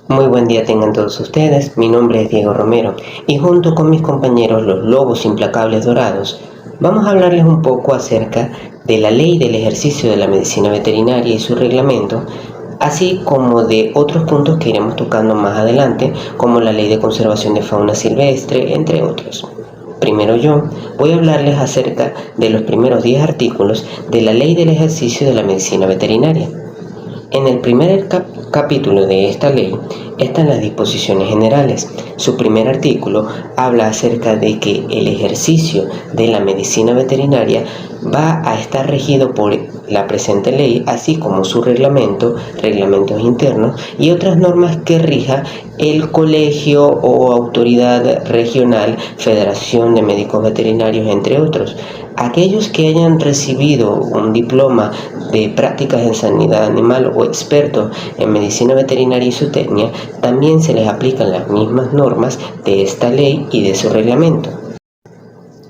Muy buen día tengan todos ustedes, mi nombre es Diego Romero y junto con mis compañeros los Lobos Implacables Dorados vamos a hablarles un poco acerca de la Ley del Ejercicio de la Medicina Veterinaria y su reglamento, así como de otros puntos que iremos tocando más adelante, como la Ley de Conservación de Fauna Silvestre, entre otros. Primero yo voy a hablarles acerca de los primeros 10 artículos de la Ley del Ejercicio de la Medicina Veterinaria. En el primer capítulo de esta ley están las disposiciones generales. Su primer artículo habla acerca de que el ejercicio de la medicina veterinaria va a estar regido por la presente ley, así como su reglamentos internos y otras normas que rija el colegio o autoridad regional, Federación de Médicos Veterinarios, entre otros. Aquellos que hayan recibido un diploma de prácticas en sanidad animal o expertos en medicina veterinaria y zootecnia, también se les aplican las mismas normas de esta ley y de su reglamento.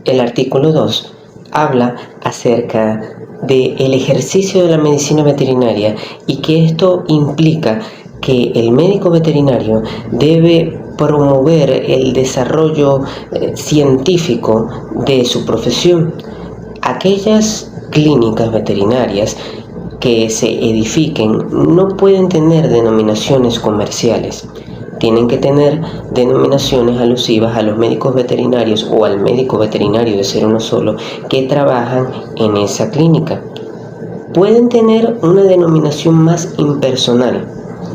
El artículo 2 habla acerca del ejercicio de la medicina veterinaria y que esto implica que el médico veterinario debe promover el desarrollo científico de su profesión. Aquellas clínicas veterinarias que se edifiquen no pueden tener denominaciones comerciales. Tienen que tener denominaciones alusivas a los médicos veterinarios o al médico veterinario de ser uno solo que trabajan en esa clínica. Pueden tener una denominación más impersonal,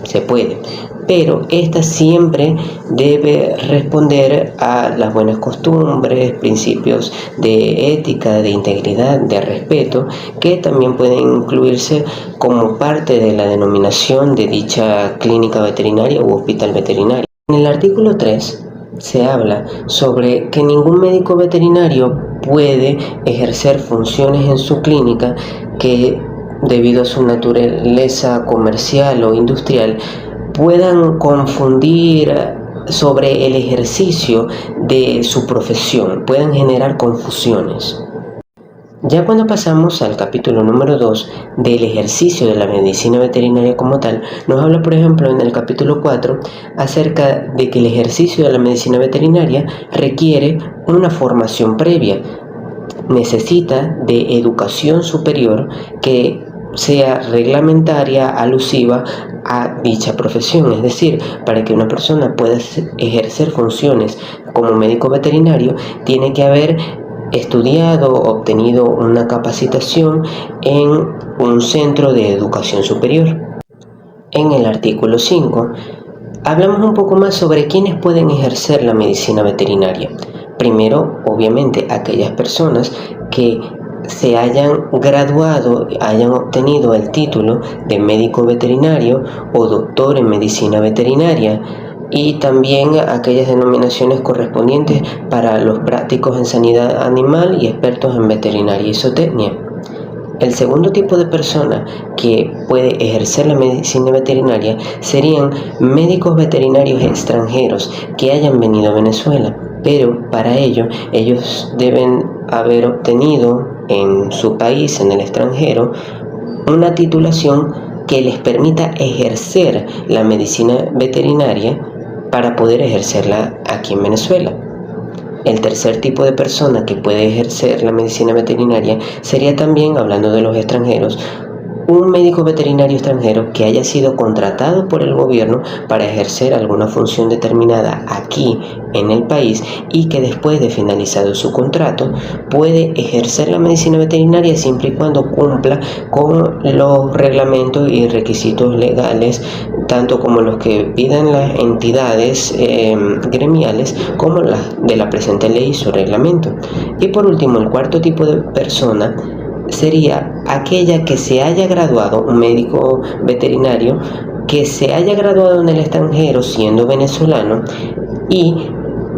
se puede, pero esta siempre debe responder a las buenas costumbres, principios de ética, de integridad, de respeto, que también pueden incluirse como parte de la denominación de dicha clínica veterinaria u hospital veterinario. En el artículo 3 se habla sobre que ningún médico veterinario puede ejercer funciones en su clínica que, debido a su naturaleza comercial o industrial, puedan confundir sobre el ejercicio de su profesión, puedan generar confusiones. Ya cuando pasamos al capítulo número 2 del ejercicio de la medicina veterinaria como tal, nos habla, por ejemplo, en el capítulo 4 acerca de que el ejercicio de la medicina veterinaria requiere una formación previa, necesita de educación superior que sea reglamentaria, alusiva a dicha profesión. Es decir, para que una persona pueda ejercer funciones como médico veterinario, tiene que haber estudiado, obtenido una capacitación en un centro de educación superior. En el artículo 5 hablamos un poco más sobre quiénes pueden ejercer la medicina veterinaria. Primero, obviamente, aquellas personas que se hayan graduado, hayan obtenido el título de médico veterinario o doctor en medicina veterinaria, y también aquellas denominaciones correspondientes para los prácticos en sanidad animal y expertos en veterinaria y zootecnia. El segundo tipo de persona que puede ejercer la medicina veterinaria serían médicos veterinarios extranjeros que hayan venido a Venezuela, pero para ello ellos deben haber obtenido en su país, en el extranjero, una titulación que les permita ejercer la medicina veterinaria para poder ejercerla aquí en Venezuela. El tercer tipo de persona que puede ejercer la medicina veterinaria sería también, hablando de los extranjeros, un médico veterinario extranjero que haya sido contratado por el gobierno para ejercer alguna función determinada aquí en el país y que después de finalizado su contrato puede ejercer la medicina veterinaria siempre y cuando cumpla con los reglamentos y requisitos legales, tanto como los que pidan las entidades gremiales como las de la presente ley y su reglamento. Y por último, el cuarto tipo de persona sería aquella que se haya graduado, un médico veterinario que se haya graduado en el extranjero siendo venezolano y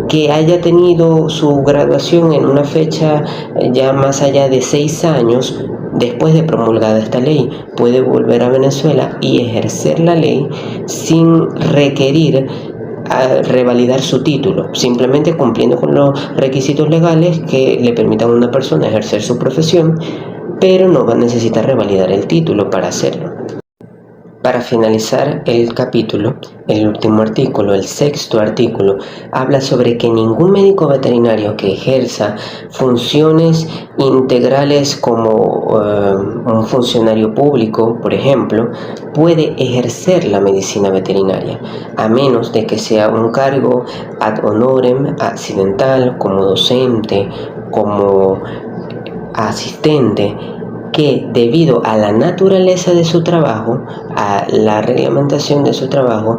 que haya tenido su graduación en una fecha ya más allá de 6 años después de promulgada esta ley. Puede volver a Venezuela y ejercer la ley sin requerir a revalidar su título, simplemente cumpliendo con los requisitos legales que le permitan a una persona ejercer su profesión, pero no va a necesitar revalidar el título para hacerlo. Para finalizar el capítulo, el último artículo, el sexto artículo, habla sobre que ningún médico veterinario que ejerza funciones integrales como un funcionario público, por ejemplo, puede ejercer la medicina veterinaria, a menos de que sea un cargo ad honorem accidental, como docente, como asistente, que debido a la naturaleza de su trabajo, a la reglamentación de su trabajo,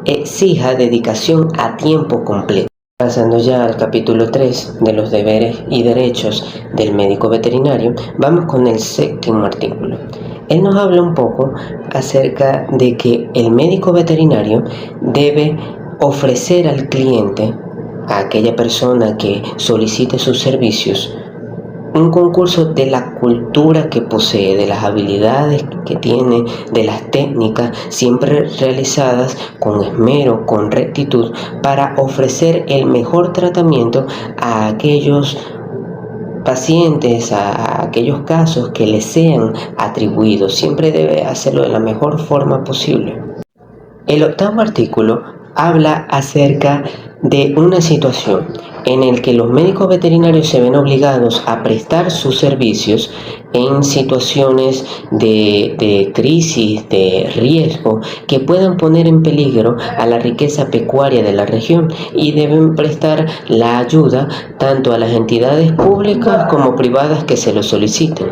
exija dedicación a tiempo completo. Pasando ya al capítulo 3 de los deberes y derechos del médico veterinario, vamos con el séptimo artículo. Él nos habla un poco acerca de que el médico veterinario debe ofrecer al cliente, a aquella persona que solicite sus servicios, un concurso de la cultura que posee, de las habilidades que tiene, de las técnicas, siempre realizadas con esmero, con rectitud, para ofrecer el mejor tratamiento a aquellos pacientes, a aquellos casos que le sean atribuidos. Siempre debe hacerlo de la mejor forma posible. El octavo artículo habla acerca de una situación en el que los médicos veterinarios se ven obligados a prestar sus servicios en situaciones de crisis, de riesgo, que puedan poner en peligro a la riqueza pecuaria de la región, y deben prestar la ayuda tanto a las entidades públicas como privadas que se lo soliciten.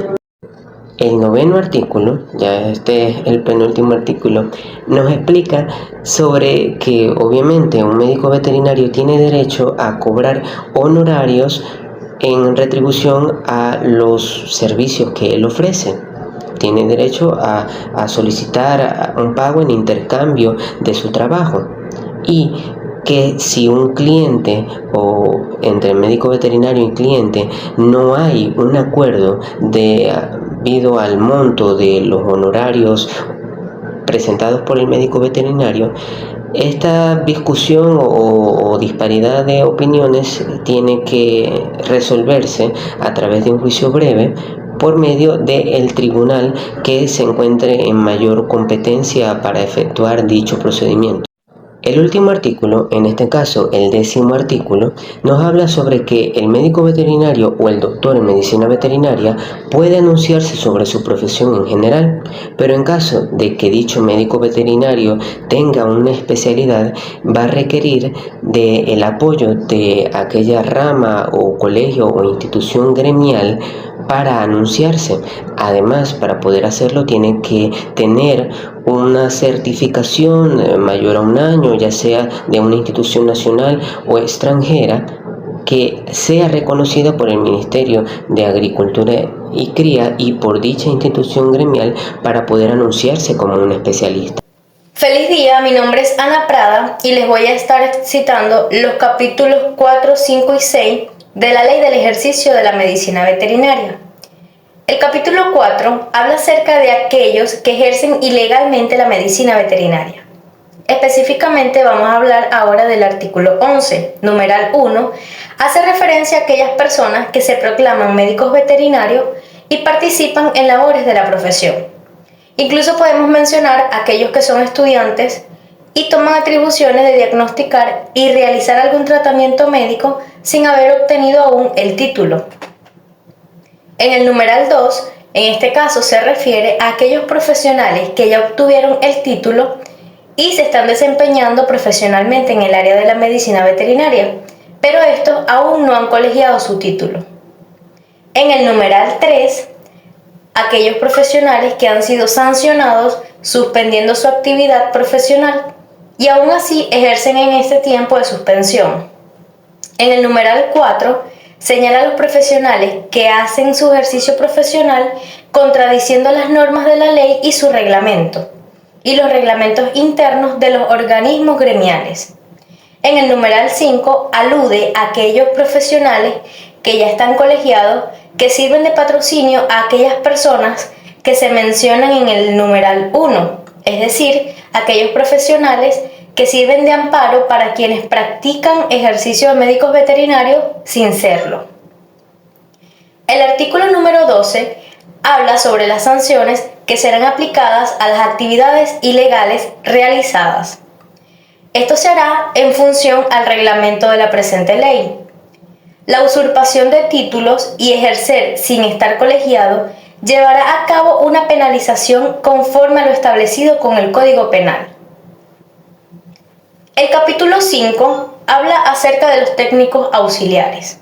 El noveno artículo, ya este es el penúltimo artículo, nos explica sobre que obviamente un médico veterinario tiene derecho a cobrar honorarios en retribución a los servicios que él ofrece. Tiene derecho a solicitar un pago en intercambio de su trabajo. Y que si un cliente o entre el médico veterinario y cliente no hay un acuerdo debido al monto de los honorarios presentados por el médico veterinario, esta discusión o disparidad de opiniones tiene que resolverse a través de un juicio breve por medio del tribunal que se encuentre en mayor competencia para efectuar dicho procedimiento. El último artículo, en este caso el 10º artículo, nos habla sobre que el médico veterinario o el doctor en medicina veterinaria puede anunciarse sobre su profesión en general, pero en caso de que dicho médico veterinario tenga una especialidad, va a requerir del apoyo de aquella rama o colegio o institución gremial para anunciarse. Además, para poder hacerlo tiene que tener una certificación mayor a un año, ya sea de una institución nacional o extranjera, que sea reconocida por el Ministerio de Agricultura y Cría y por dicha institución gremial para poder anunciarse como un especialista. Feliz día, mi nombre es Ana Prada y les voy a estar citando los capítulos 4, 5 y 6 de la Ley del Ejercicio de la Medicina Veterinaria. El capítulo 4 habla acerca de aquellos que ejercen ilegalmente la medicina veterinaria. Específicamente vamos a hablar ahora del artículo 11, numeral 1, hace referencia a aquellas personas que se proclaman médicos veterinarios y participan en labores de la profesión. Incluso podemos mencionar a aquellos que son estudiantes y toman atribuciones de diagnosticar y realizar algún tratamiento médico sin haber obtenido aún el título. En el numeral 2, en este caso se refiere a aquellos profesionales que ya obtuvieron el título y se están desempeñando profesionalmente en el área de la medicina veterinaria, pero estos aún no han colegiado su título. En el numeral 3, aquellos profesionales que han sido sancionados suspendiendo su actividad profesional y aún así ejercen en este tiempo de suspensión. En el numeral 4, señala a los profesionales que hacen su ejercicio profesional contradiciendo las normas de la ley y su reglamento, y los reglamentos internos de los organismos gremiales. En el numeral 5 alude a aquellos profesionales que ya están colegiados que sirven de patrocinio a aquellas personas que se mencionan en el numeral 1, es decir, aquellos profesionales que sirven de amparo para quienes practican ejercicio de médicos veterinarios sin serlo. El artículo número 12 habla sobre las sanciones que serán aplicadas a las actividades ilegales realizadas. Esto se hará en función al reglamento de la presente ley. La usurpación de títulos y ejercer sin estar colegiado llevará a cabo una penalización conforme a lo establecido con el Código Penal. El capítulo 5 habla acerca de los técnicos auxiliares.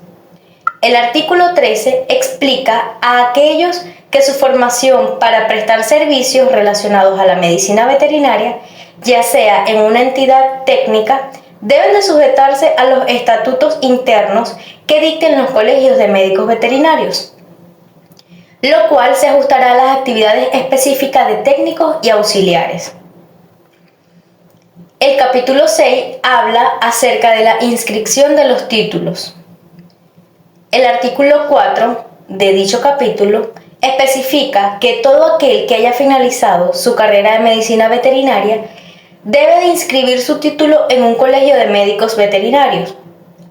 El artículo 13 explica a aquellos que su formación para prestar servicios relacionados a la medicina veterinaria, ya sea en una entidad técnica, deben de sujetarse a los estatutos internos que dicten los colegios de médicos veterinarios, lo cual se ajustará a las actividades específicas de técnicos y auxiliares. El capítulo 6 habla acerca de la inscripción de los títulos. El artículo 4 de dicho capítulo especifica que todo aquel que haya finalizado su carrera de medicina veterinaria debe de inscribir su título en un colegio de médicos veterinarios,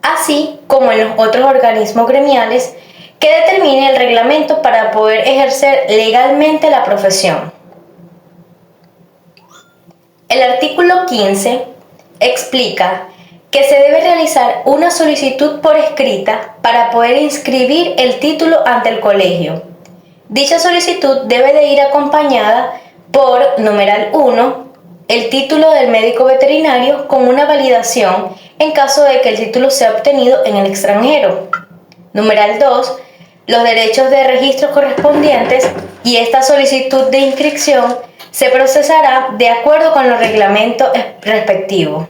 así como en los otros organismos gremiales que determine el reglamento para poder ejercer legalmente la profesión. El artículo 15 explica que se debe realizar una solicitud por escrita para poder inscribir el título ante el colegio. Dicha solicitud debe de ir acompañada por, numeral 1, el título del médico veterinario con una validación en caso de que el título sea obtenido en el extranjero. Numeral 2, los derechos de registro correspondientes, y esta solicitud de inscripción se procesará de acuerdo con los reglamentos respectivos.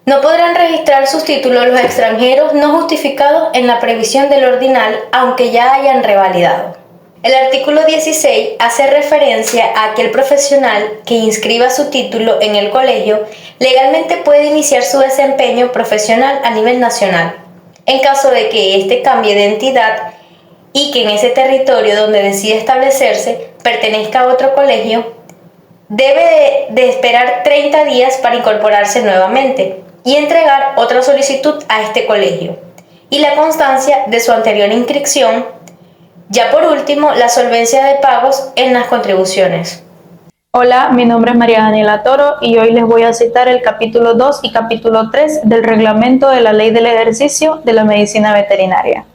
No podrán registrar sus títulos los extranjeros no justificados en la previsión del ordinal, aunque ya hayan revalidado. El artículo 16 hace referencia a que el profesional que inscriba su título en el colegio legalmente puede iniciar su desempeño profesional a nivel nacional, en caso de que éste cambie de entidad y que en ese territorio donde decide establecerse pertenezca a otro colegio, debe de esperar 30 días para incorporarse nuevamente y entregar otra solicitud a este colegio y la constancia de su anterior inscripción. Ya por último, la solvencia de pagos en las contribuciones. Hola, mi nombre es María Daniela Toro y hoy les voy a citar el capítulo 2 y capítulo 3 del reglamento de la Ley del Ejercicio de la Medicina Veterinaria.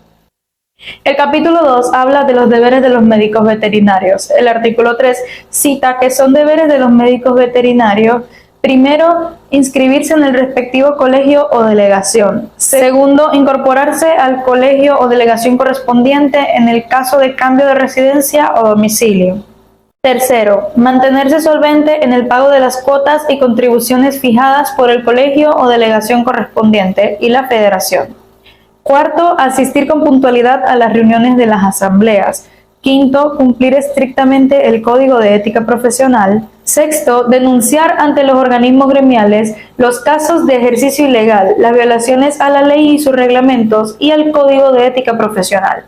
El capítulo 2 habla de los deberes de los médicos veterinarios. El artículo 3 cita que son deberes de los médicos veterinarios: primero, inscribirse en el respectivo colegio o delegación. Segundo, incorporarse al colegio o delegación correspondiente en el caso de cambio de residencia o domicilio. Tercero, mantenerse solvente en el pago de las cuotas y contribuciones fijadas por el colegio o delegación correspondiente y la federación. Cuarto, asistir con puntualidad a las reuniones de las asambleas. Quinto, cumplir estrictamente el Código de Ética Profesional. Sexto, denunciar ante los organismos gremiales los casos de ejercicio ilegal, las violaciones a la ley y sus reglamentos y al Código de Ética Profesional.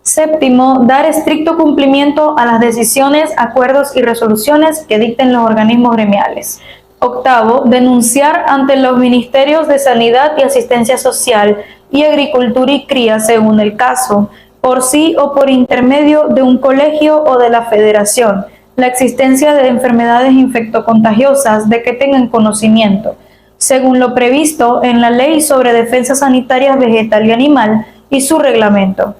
Séptimo, dar estricto cumplimiento a las decisiones, acuerdos y resoluciones que dicten los organismos gremiales. Octavo, denunciar ante los ministerios de Sanidad y Asistencia Social y Agricultura y Cría, según el caso, por sí o por intermedio de un colegio o de la federación, la existencia de enfermedades infectocontagiosas de que tengan conocimiento, según lo previsto en la Ley sobre Defensa Sanitaria Vegetal y Animal y su reglamento.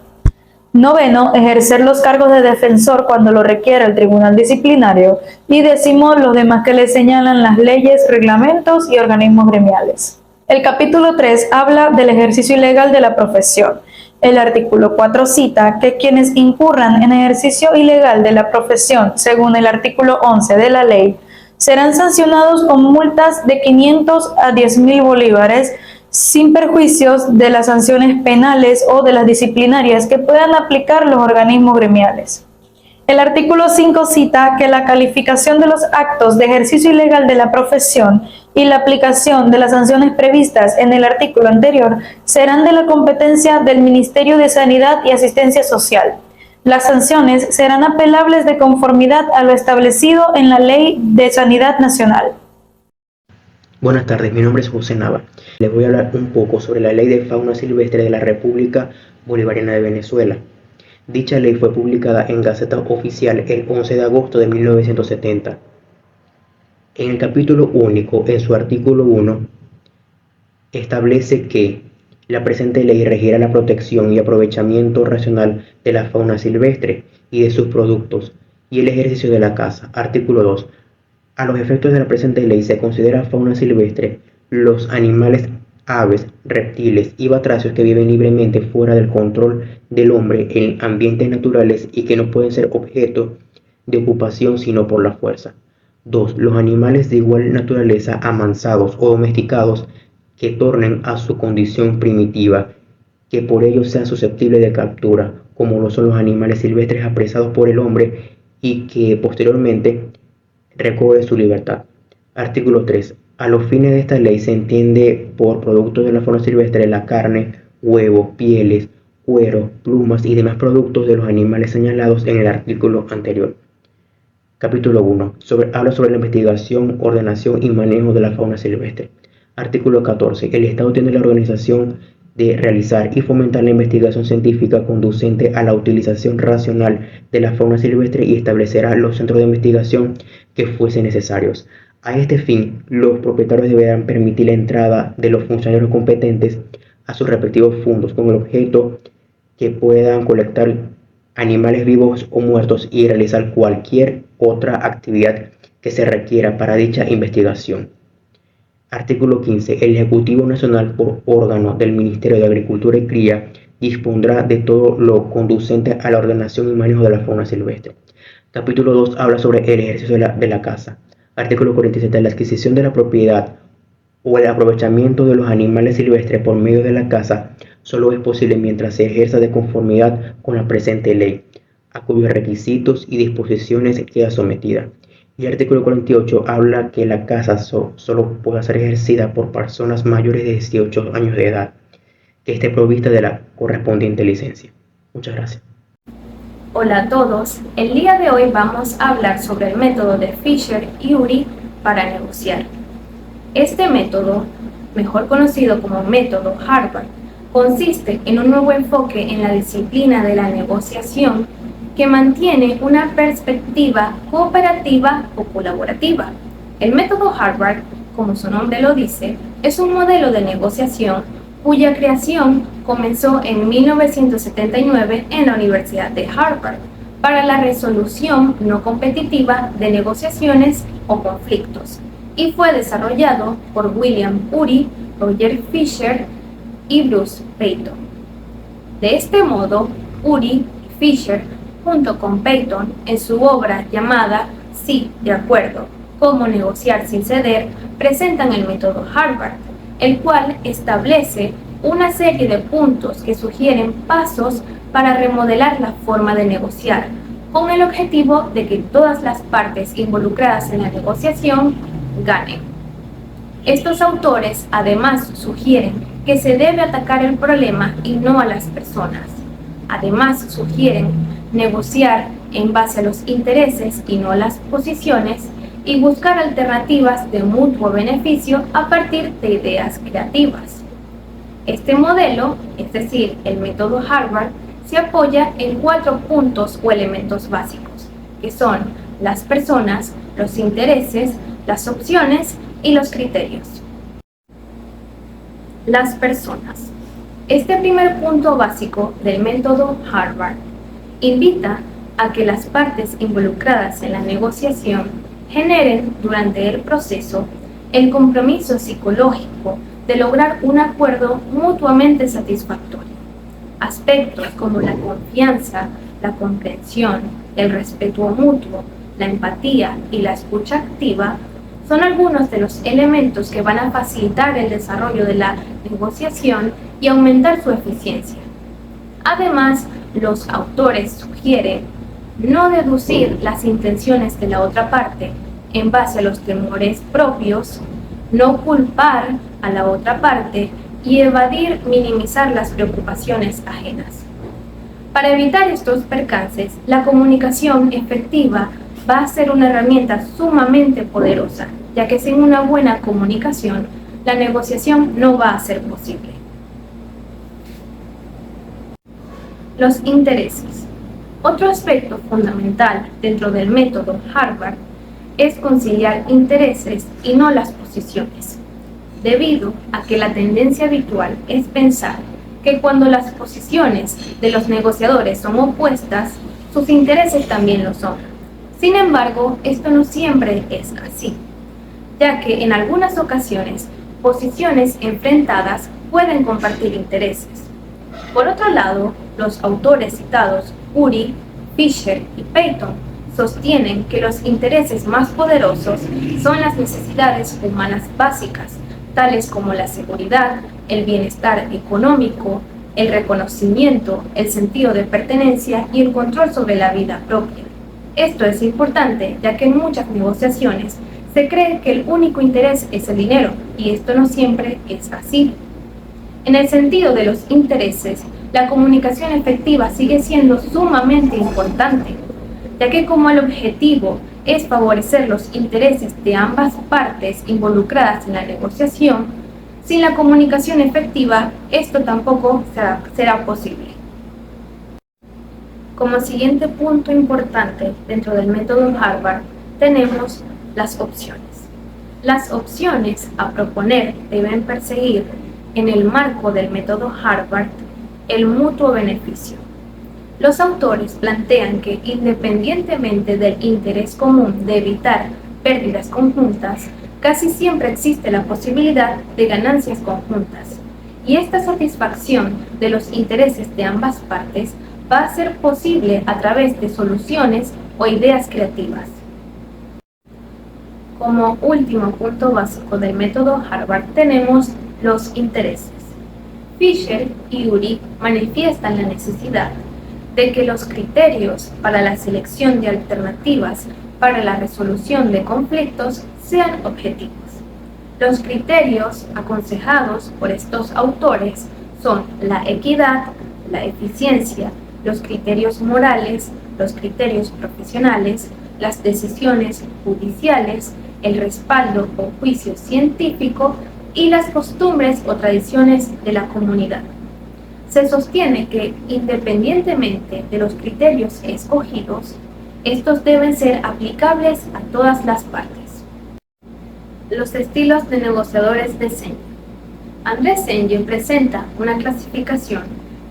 Noveno, ejercer los cargos de defensor cuando lo requiera el tribunal disciplinario. Y décimo, los demás que le señalan las leyes, reglamentos y organismos gremiales. El capítulo 3 habla del ejercicio ilegal de la profesión. El artículo 4 cita que quienes incurran en ejercicio ilegal de la profesión, según el artículo 11 de la ley, serán sancionados con multas de 500 a 10.000 bolívares, sin perjuicios de las sanciones penales o de las disciplinarias que puedan aplicar los organismos gremiales. El artículo 5 cita que la calificación de los actos de ejercicio ilegal de la profesión y la aplicación de las sanciones previstas en el artículo anterior serán de la competencia del Ministerio de Sanidad y Asistencia Social. Las sanciones serán apelables de conformidad a lo establecido en la Ley de Sanidad Nacional. Buenas tardes, mi nombre es José Nava. Les voy a hablar un poco sobre la Ley de Fauna Silvestre de la República Bolivariana de Venezuela. Dicha ley fue publicada en Gaceta Oficial el 11 de agosto de 1970. En el capítulo único, en su artículo 1, establece que la presente ley regirá la protección y aprovechamiento racional de la fauna silvestre y de sus productos y el ejercicio de la caza. Artículo 2. A los efectos de la presente ley se considera fauna silvestre los animales, aves, reptiles y batracios que viven libremente fuera del control del hombre en ambientes naturales y que no pueden ser objeto de ocupación sino por la fuerza. 2. Los animales de igual naturaleza amansados o domesticados que tornen a su condición primitiva, que por ello sean susceptibles de captura, como lo son los animales silvestres apresados por el hombre y que posteriormente recobre su libertad. Artículo 3. A los fines de esta ley se entiende por productos de la fauna silvestre la carne, huevos, pieles, cuero, plumas y demás productos de los animales señalados en el artículo anterior. Capítulo 1. Habla sobre la investigación, ordenación y manejo de la fauna silvestre. Artículo 14. El Estado tiene la organización de realizar y fomentar la investigación científica conducente a la utilización racional de la fauna silvestre y establecerá los centros de investigación que fuesen necesarios. A este fin, los propietarios deberán permitir la entrada de los funcionarios competentes a sus respectivos fondos con el objeto que puedan colectar animales vivos o muertos y realizar cualquier otra actividad que se requiera para dicha investigación. Artículo 15. El Ejecutivo Nacional, por órgano del Ministerio de Agricultura y Cría, dispondrá de todo lo conducente a la ordenación y manejo de la fauna silvestre. Capítulo 2 habla sobre el ejercicio de la caza. Artículo 47. La adquisición de la propiedad o el aprovechamiento de los animales silvestres por medio de la caza solo es posible mientras se ejerza de conformidad con la presente ley, a cuyos requisitos y disposiciones queda sometida. Y el artículo 48 habla que la caza solo puede ser ejercida por personas mayores de 18 años de edad, que esté provista de la correspondiente licencia. Muchas gracias. Hola a todos, el día de hoy vamos a hablar sobre el método de Fisher y Urey para negociar. Este método, mejor conocido como método Harvard, consiste en un nuevo enfoque en la disciplina de la negociación que mantiene una perspectiva cooperativa o colaborativa. El método Harvard, como su nombre lo dice, es un modelo de negociación cuya creación comenzó en 1979 en la Universidad de Harvard para la resolución no competitiva de negociaciones o conflictos y fue desarrollado por William Urey, Roger Fisher y Bruce Peyton. De este modo, Urey y Fisher, junto con Peyton, en su obra llamada Sí, de acuerdo, cómo negociar sin ceder, presentan el método Harvard, el cual establece una serie de puntos que sugieren pasos para remodelar la forma de negociar, con el objetivo de que todas las partes involucradas en la negociación ganen. Estos autores además sugieren que se debe atacar el problema y no a las personas. Además sugieren negociar en base a los intereses y no a las posiciones y buscar alternativas de mutuo beneficio a partir de ideas creativas. Este modelo, es decir, el método Harvard, se apoya en 4 puntos o elementos básicos, que son las personas, los intereses, las opciones y los criterios. Las personas. Este primer punto básico del método Harvard invita a que las partes involucradas en la negociación generen durante el proceso el compromiso psicológico de lograr un acuerdo mutuamente satisfactorio. Aspectos como la confianza, la comprensión, el respeto mutuo, la empatía y la escucha activa son algunos de los elementos que van a facilitar el desarrollo de la negociación y aumentar su eficiencia. Además, los autores sugieren no deducir las intenciones de la otra parte en base a los temores propios, no culpar a la otra parte y evadir minimizar las preocupaciones ajenas. Para evitar estos percances, la comunicación efectiva va a ser una herramienta sumamente poderosa, ya que sin una buena comunicación, la negociación no va a ser posible. Los intereses. Otro aspecto fundamental dentro del método Harvard es conciliar intereses y no las posiciones, debido a que la tendencia habitual es pensar que cuando las posiciones de los negociadores son opuestas, sus intereses también lo son. Sin embargo, esto no siempre es así, ya que en algunas ocasiones posiciones enfrentadas pueden compartir intereses. Por otro lado, los autores citados, Urey, Fisher y Peyton, sostienen que los intereses más poderosos son las necesidades humanas básicas, tales como la seguridad, el bienestar económico, el reconocimiento, el sentido de pertenencia y el control sobre la vida propia. Esto es importante, ya que en muchas negociaciones se cree que el único interés es el dinero, y esto no siempre es así. En el sentido de los intereses, la comunicación efectiva sigue siendo sumamente importante, ya que como el objetivo es favorecer los intereses de ambas partes involucradas en la negociación, sin la comunicación efectiva, esto tampoco será posible. Como siguiente punto importante dentro del método Harvard, tenemos las opciones. Las opciones a proponer deben perseguir, en el marco del método Harvard, el mutuo beneficio. Los autores plantean que, independientemente del interés común de evitar pérdidas conjuntas, casi siempre existe la posibilidad de ganancias conjuntas, y esta satisfacción de los intereses de ambas partes va a ser posible a través de soluciones o ideas creativas. Como último punto básico del método Harvard tenemos los intereses. Fisher y Urey manifiestan la necesidad de que los criterios para la selección de alternativas para la resolución de conflictos sean objetivos. Los criterios aconsejados por estos autores son la equidad, la eficiencia, los criterios morales, los criterios profesionales, las decisiones judiciales, el respaldo o juicio científico y las costumbres o tradiciones de la comunidad. Se sostiene que, independientemente de los criterios escogidos, estos deben ser aplicables a todas las partes. Los estilos de negociadores de Sengen. André Sengen presenta una clasificación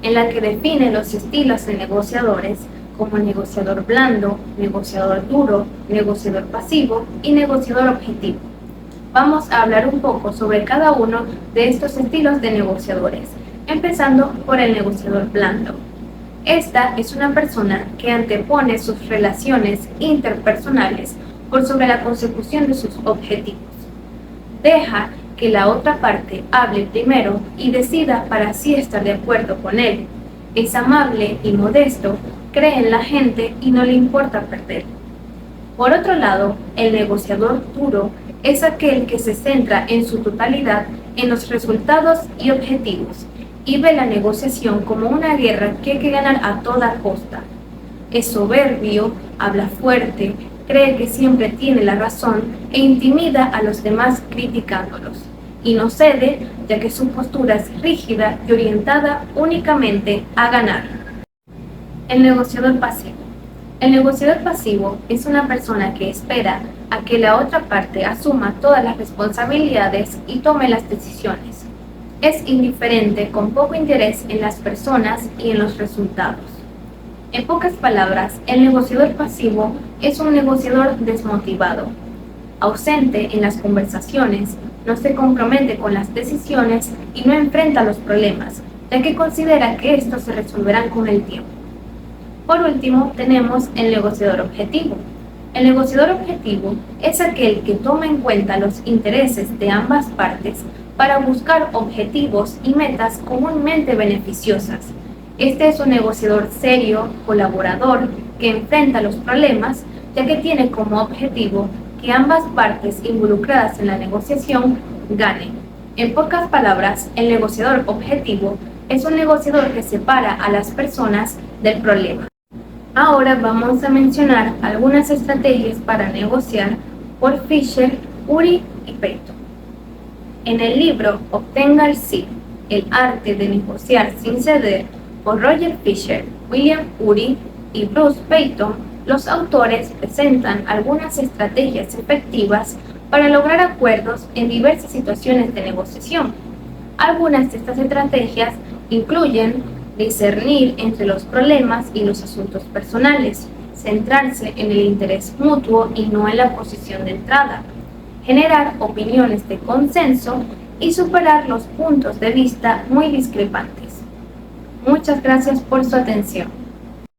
en la que define los estilos de negociadores como negociador blando, negociador duro, negociador pasivo y negociador objetivo. Vamos a hablar un poco sobre cada uno de estos estilos de negociadores, empezando por el negociador blando. Esta es una persona que antepone sus relaciones interpersonales por sobre la consecución de sus objetivos. Deja que la otra parte hable primero y decida para así estar de acuerdo con él. Es amable y modesto, cree en la gente y no le importa perder. Por otro lado, el negociador duro es aquel que se centra en su totalidad en los resultados y objetivos y ve la negociación como una guerra que hay que ganar a toda costa. Es soberbio, habla fuerte, cree que siempre tiene la razón e intimida a los demás criticándolos. Y no cede, ya que su postura es rígida y orientada únicamente a ganar. El negociador pasivo. El negociador pasivo es una persona que espera a que la otra parte asuma todas las responsabilidades y tome las decisiones. Es indiferente, con poco interés en las personas y en los resultados. En pocas palabras, el negociador pasivo es un negociador desmotivado, ausente en las conversaciones, no se compromete con las decisiones y no enfrenta los problemas, ya que considera que estos se resolverán con el tiempo. Por último, tenemos el negociador objetivo. El negociador objetivo es aquel que toma en cuenta los intereses de ambas partes para buscar objetivos y metas comúnmente beneficiosas. Este es un negociador serio, colaborador, que enfrenta los problemas, ya que tiene como objetivo que ambas partes involucradas en la negociación ganen. En pocas palabras, el negociador objetivo es un negociador que separa a las personas del problema. Ahora vamos a mencionar algunas estrategias para negociar por Fisher, Urey y Peyton. En el libro Obtenga el sí, el arte de negociar sin ceder, por Roger Fisher, William Urey y Bruce Peyton, los autores presentan algunas estrategias efectivas para lograr acuerdos en diversas situaciones de negociación. Algunas de estas estrategias incluyen discernir entre los problemas y los asuntos personales, centrarse en el interés mutuo y no en la posición de entrada, generar opiniones de consenso y superar los puntos de vista muy discrepantes. Muchas gracias por su atención.